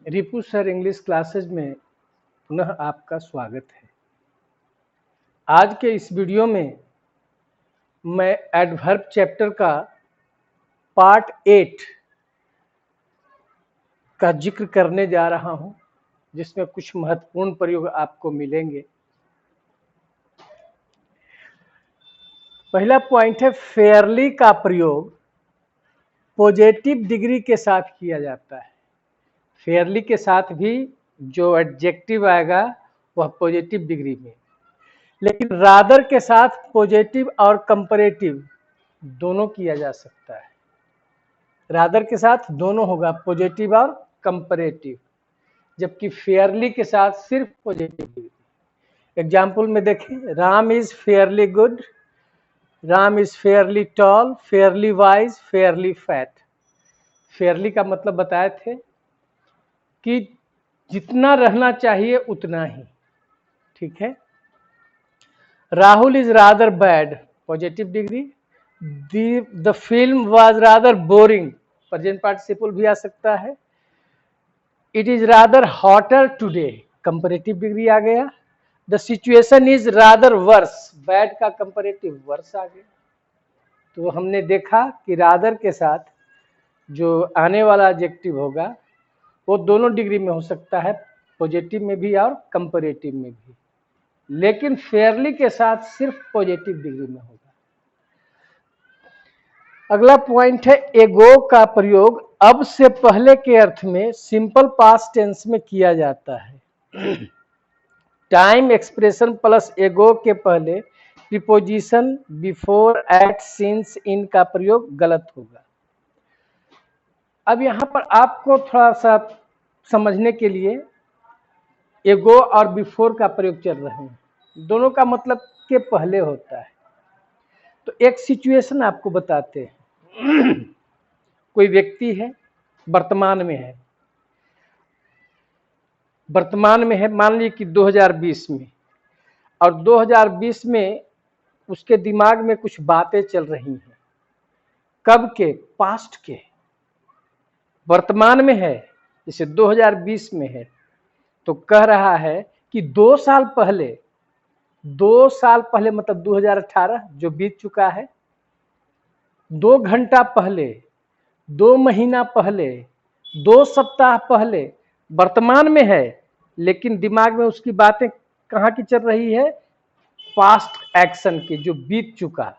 रिपु sir English classes में पुनः आपका स्वागत है। आज के इस वीडियो में मैं एडवर्ब चैप्टर का पार्ट 8 का जिक्र करने जा रहा हूं, जिसमें कुछ महत्वपूर्ण प्रयोग आपको मिलेंगे। पहला पॉइंट है, फेयरली का प्रयोग पॉजिटिव डिग्री के साथ किया जाता है। फेयरली के साथ भी जो एडजेक्टिव आएगा वह पॉजिटिव डिग्री में, लेकिन रादर के साथ पॉजिटिव और कंपैरेटिव दोनों किया जा सकता है। रादर के साथ दोनों होगा, पॉजिटिव और कंपैरेटिव, जबकि फेयरली के साथ सिर्फ पॉजिटिव डिग्री। एग्जाम्पल में देखें, Ram is fairly good, Ram is fairly tall, fairly wise, fairly fat. Fairly का मतलब बताए थे कि जितना रहना चाहिए उतना ही, ठीक है। Rahul is rather bad, positive degree. The film was rather boring, present participle भी आ सकता है। It is rather hotter today, comparative degree आ गया। The situation is rather worse, bad का कंपैरेटिव वर्स आ गया। तो हमने देखा कि रादर के साथ जो आने वाला एडजेक्टिव होगा वो दोनों डिग्री में हो सकता है, पॉजिटिव में भी और कंपैरेटिव में भी, लेकिन फेयरली के साथ सिर्फ पॉजिटिव डिग्री में होगा। अगला पॉइंट है, एगो का प्रयोग अब से पहले के अर्थ में सिंपल पास्ट टेंस में किया जाता है। टाइम एक्सप्रेशन प्लस एगो के पहले प्रीपोजिशन बिफोर, एट, सिंस, इन का प्रयोग गलत होगा। अब यहां पर आपको थोड़ा सा समझने के लिए एगो और बिफोर का प्रयोग चल रहे हैं, दोनों का मतलब के पहले होता है। तो एक सिचुएशन आपको बताते हैं। कोई व्यक्ति है, वर्तमान में है, मान लीजिए कि 2020 में, और 2020 में उसके दिमाग में कुछ बातें चल रही हैं। कब के? पास्ट के। वर्तमान में है, जैसे 2020 में है, तो कह रहा है कि 2 साल पहले मतलब 2018 जो बीत चुका है, 2 घंटा पहले, 2 महीना पहले, 2 सप्ताह पहले, वर्तमान में है, लेकिन दिमाग में उसकी बातें कहाँ की चल रही है? पास्ट एक्शन की, जो बीत चुका,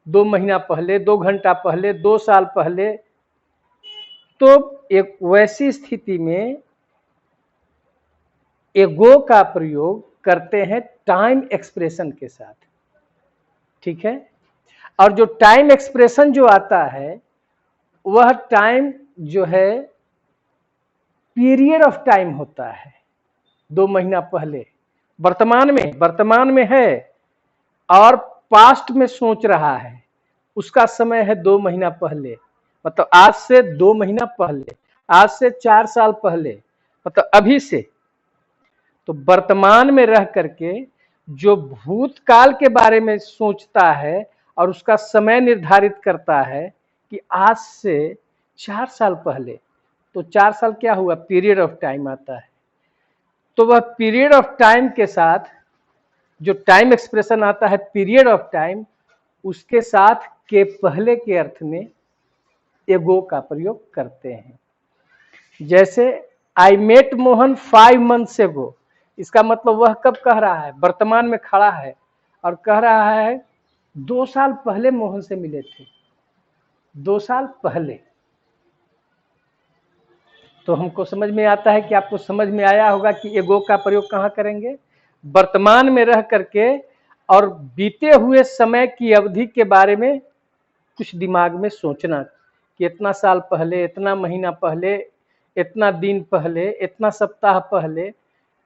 2 महीना पहले, 2 घंटा पहले, 2 साल पहले। तो एक वैसी स्थिति में एगो का प्रयोग करते हैं टाइम एक्सप्रेशन के साथ, ठीक है। और जो टाइम एक्सप्रेशन जो आता है वह टाइम जो है पीरियड ऑफ टाइम होता है। 2 महीना पहले वर्तमान में है और पास्ट में सोच रहा है, उसका समय है 2 महीना पहले, मतलब आज से 2 महीना पहले, आज से 4 साल पहले, मतलब अभी से। तो वर्तमान में रह करके जो भूतकाल के बारे में सोचता है और उसका समय निर्धारित करता है कि आज से 4 साल पहले, तो 4 साल क्या हुआ? पीरियड ऑफ टाइम आता है। तो वह पीरियड ऑफ टाइम के साथ जो टाइम एक्सप्रेशन आता है पीरियड ऑफ टाइम, उसके साथ के पहले के अर्थ में एगो का प्रयोग करते हैं। जैसे आई मेट मोहन 5 months एगो, इसका मतलब वह कब कह रहा है? वर्तमान में खड़ा है और कह रहा है 2 साल पहले मोहन से मिले थे, 2 साल पहले। तो हमको समझ में आता है कि आपको समझ में आया होगा कि एगो का प्रयोग कहाँ करेंगे? वर्तमान में रह करके और बीते हुए समय की अवधि के बारे में कुछ दिमाग में सोचना कि इतना साल पहले, इतना महीना पहले, इतना दिन पहले, इतना सप्ताह पहले,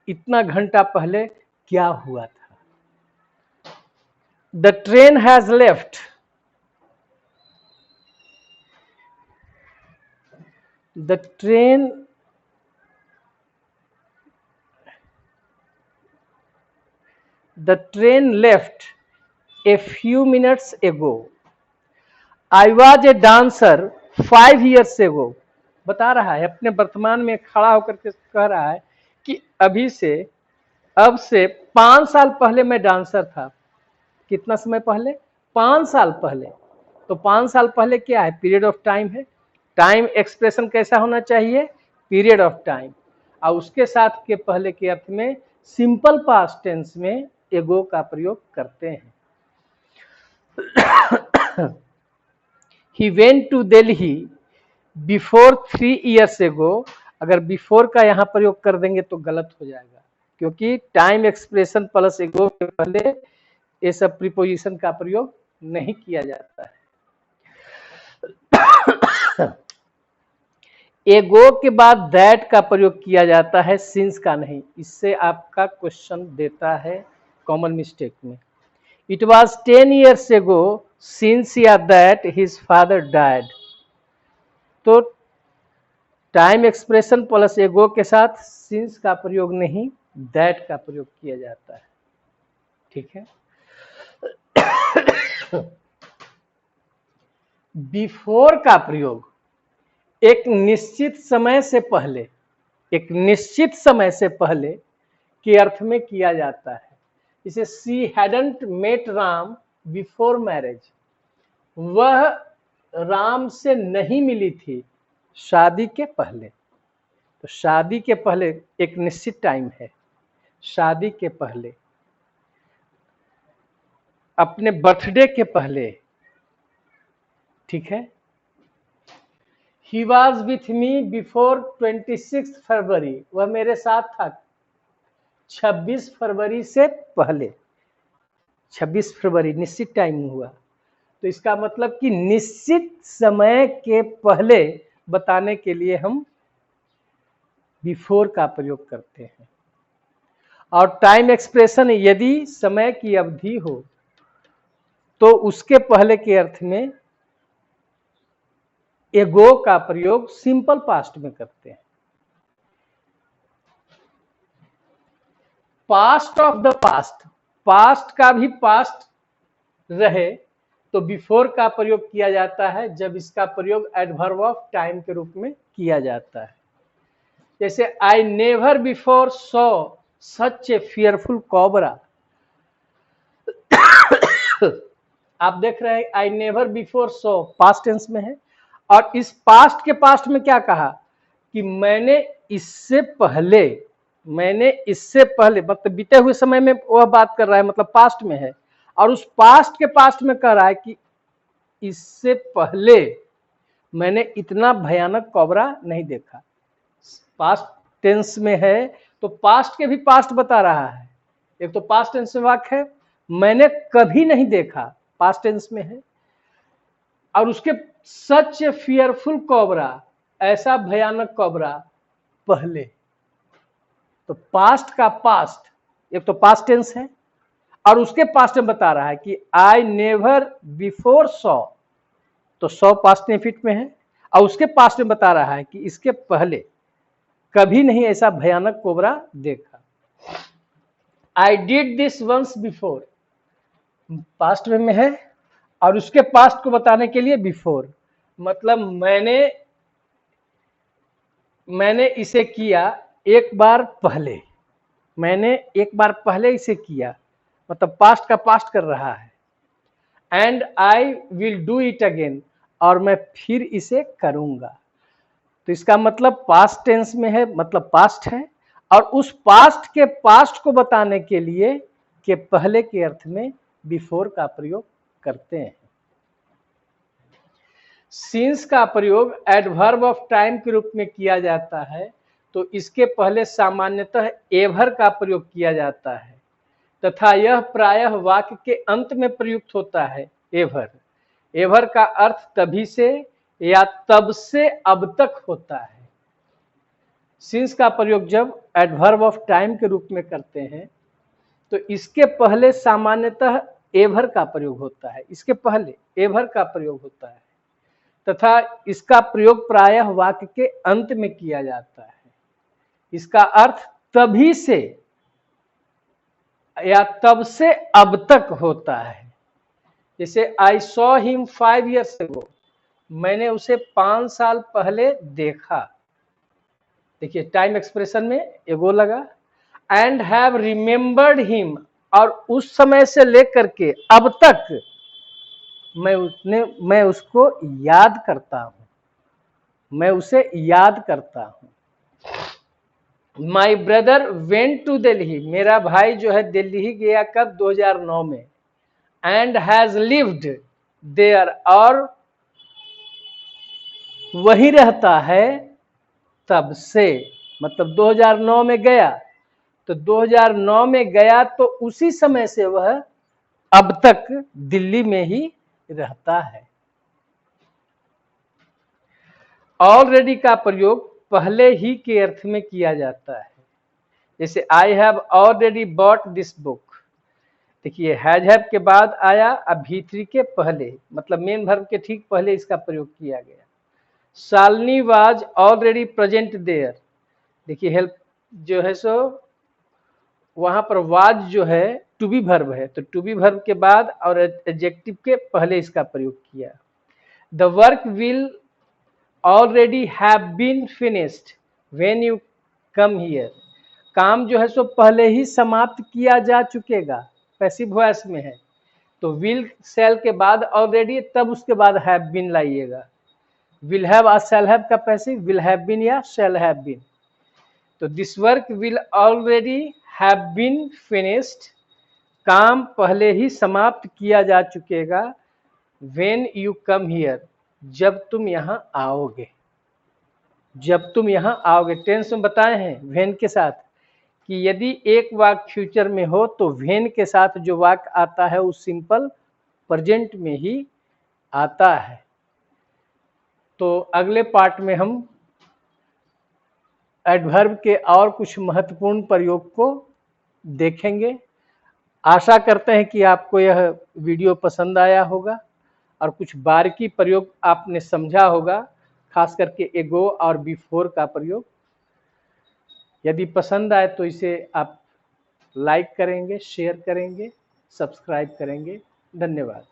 इतना घंटा पहले क्या हुआ था। The train has left, the train left a few minutes ago. I was a dancer 5 years ago. बता रहा है, अपने वर्तमान में खड़ा होकर के कह रहा है कि अब से 5 साल पहले मैं डांसर था। कितना समय पहले? 5 साल पहले। तो 5 साल पहले क्या है? पीरियड ऑफ टाइम है। टाइम एक्सप्रेशन कैसा होना चाहिए? Period of time. और उसके साथ के पहले के अर्थ में सिंपल पास्ट टेंस में एगो का प्रयोग करते हैं। He went to Delhi before 3 years ago। अगर बिफोर का यहाँ प्रयोग कर देंगे तो गलत हो जाएगा, क्योंकि टाइम एक्सप्रेशन प्लस एगो के पहले ये सब प्रीपोजिशन का प्रयोग नहीं किया जाता है। एगो के बाद दैट का प्रयोग किया जाता है, सिंस का नहीं। इससे आपका क्वेश्चन देता है कॉमन मिस्टेक में। It was 10 years ago since या दैट हिज फादर डायड। तो टाइम एक्सप्रेशन प्लस एगो के साथ सिंस का प्रयोग नहीं, दैट का प्रयोग किया जाता है। ठीक है। बिफोर का प्रयोग एक निश्चित समय से पहले, एक निश्चित समय से पहले के अर्थ में किया जाता है। इसे she hadn't met Ram before marriage. वह राम से नहीं मिली थी शादी के पहले। तो शादी के पहले एक निश्चित टाइम है, शादी के पहले, अपने बर्थडे के पहले। ठीक है। He was with me before 26 फरवरी। वह मेरे साथ था 26 फरवरी से पहले। 26 फरवरी निश्चित टाइम हुआ, तो इसका मतलब कि निश्चित समय के पहले बताने के लिए हम बिफोर का प्रयोग करते हैं। और टाइम एक्सप्रेशन यदि समय की अवधि हो तो उसके पहले के अर्थ में एगो का प्रयोग सिंपल पास्ट में करते हैं। Past of the past, past का भी पास्ट रहे तो बिफोर का प्रयोग किया जाता है, जब इसका प्रयोग एडवर्ब ऑफ टाइम के रूप में किया जाता है। जैसे I never before saw such a fearful cobra. आप देख रहे हैं I never before saw past tense में है, और इस पास्ट के पास्ट में क्या कहा कि मैंने इससे पहले मतलब बीते हुए समय में वह बात कर रहा है, मतलब पास्ट में है। और उस पास्ट के पास्ट में कह रहा है कि इससे पहले मैंने इतना भयानक कोबरा नहीं देखा। पास्ट टेंस में है तो पास्ट के भी पास्ट बता रहा है। एक तो पास्ट टेंस में वाक्य है, मैंने कभी नहीं देखा, पास्ट टेंस में है। और उसके सच ए फियरफुल कोबरा, ऐसा भयानक कोबरा पहले। तो पास्ट का पास्ट, एक तो पास्ट टेंस है और उसके पास्ट में बता रहा है कि आई नेवर बिफोर सॉ, तो सॉ पास्ट इंफिनिट में है, और उसके पास्ट में बता रहा है कि इसके पहले कभी नहीं ऐसा भयानक कोबरा देखा। I did this once before, past में है और उसके पास्ट को बताने के लिए बिफोर, मतलब मैंने इसे किया एक बार पहले, मैंने एक बार पहले इसे किया, मतलब पास्ट का पास्ट कर रहा है। And I will do it again, और मैं फिर इसे करूंगा। तो इसका मतलब पास्ट टेंस में है, मतलब पास्ट है, और उस पास्ट के पास्ट को बताने के लिए के पहले के अर्थ में बिफोर का प्रयोग करते हैं। सिंस का प्रयोग एडवर्ब ऑफ टाइम के रूप में किया जाता है, तो इसके पहले सामान्यतः एवर का प्रयोग किया जाता है, तथा यह प्रायः वाक्य के अंत में प्रयुक्त होता है। एवर का अर्थ तभी से या तब से अब तक होता है। सिंस का प्रयोग जब एडवर्ब ऑफ टाइम के रूप में करते हैं तो इसके पहले सामान्यतः एवर का प्रयोग होता है, इसके पहले एवर का प्रयोग होता है, तथा इसका प्रयोग प्रायः वाक्य के अंत में किया जाता है। इसका अर्थ तभी से या तब से अब तक होता है। जैसे I saw him 5 years ago, मैंने उसे 5 साल पहले देखा। देखिए टाइम एक्सप्रेशन में एगो लगा। एंड हैव रिमेम्बर्ड हिम, और उस समय से लेकर के अब तक मैं उसको याद करता हूं, मैं उसे याद करता हूं। My brother went to Delhi, मेरा भाई जो है दिल्ली गया कब? 2009 में। एंड हैज लिव्ड देयर, और वही रहता है तब से। मतलब 2009 में गया, तो 2009 में गया तो उसी समय से वह अब तक दिल्ली में ही रहता है। ऑलरेडी का प्रयोग पहले ही के अर्थ में किया जाता है। जैसे I have already bought this book. देखिए हैज हैव के बाद आया, अब भीतरी के पहले, मतलब मेन वर्ब के ठीक पहले इसका प्रयोग किया गया। Shalini was already present there. देखिए हेल्प जो है सो वहां पर वाज जो है टू बी वर्ब है, तो टू बी वर्ब के बाद और एडजेक्टिव के पहले इसका प्रयोग किया। The work will already have been finished when you come here. काम जो है सो पहले ही समाप्त किया जा चुकेगा, पैसिव वॉइस में है, तो विल शैल के बाद ऑलरेडी, तब उसके बाद हैव बीन लाइएगा। विल हैव और शैल हैव का पैसिव विल हैव बीन या शैल हैव बीन। तो this work will already have been finished, काम पहले ही समाप्त किया जा चुकेगा। व्हेन यू कम हियर, जब तुम यहां आओगे, जब तुम यहां आओगे। टेंस में बताए हैं व्हेन के साथ कि यदि एक वाक्य फ्यूचर में हो तो व्हेन के साथ जो वाक्य आता है वो सिंपल प्रेजेंट में ही आता है। तो अगले पार्ट में हम एडवर्ब के और कुछ महत्वपूर्ण प्रयोग को देखेंगे। आशा करते हैं कि आपको यह वीडियो पसंद आया होगा और कुछ बारीकी प्रयोग आपने समझा होगा, खास करके एगो और बिफोर का प्रयोग। यदि पसंद आए तो इसे आप लाइक करेंगे, शेयर करेंगे, सब्सक्राइब करेंगे। धन्यवाद।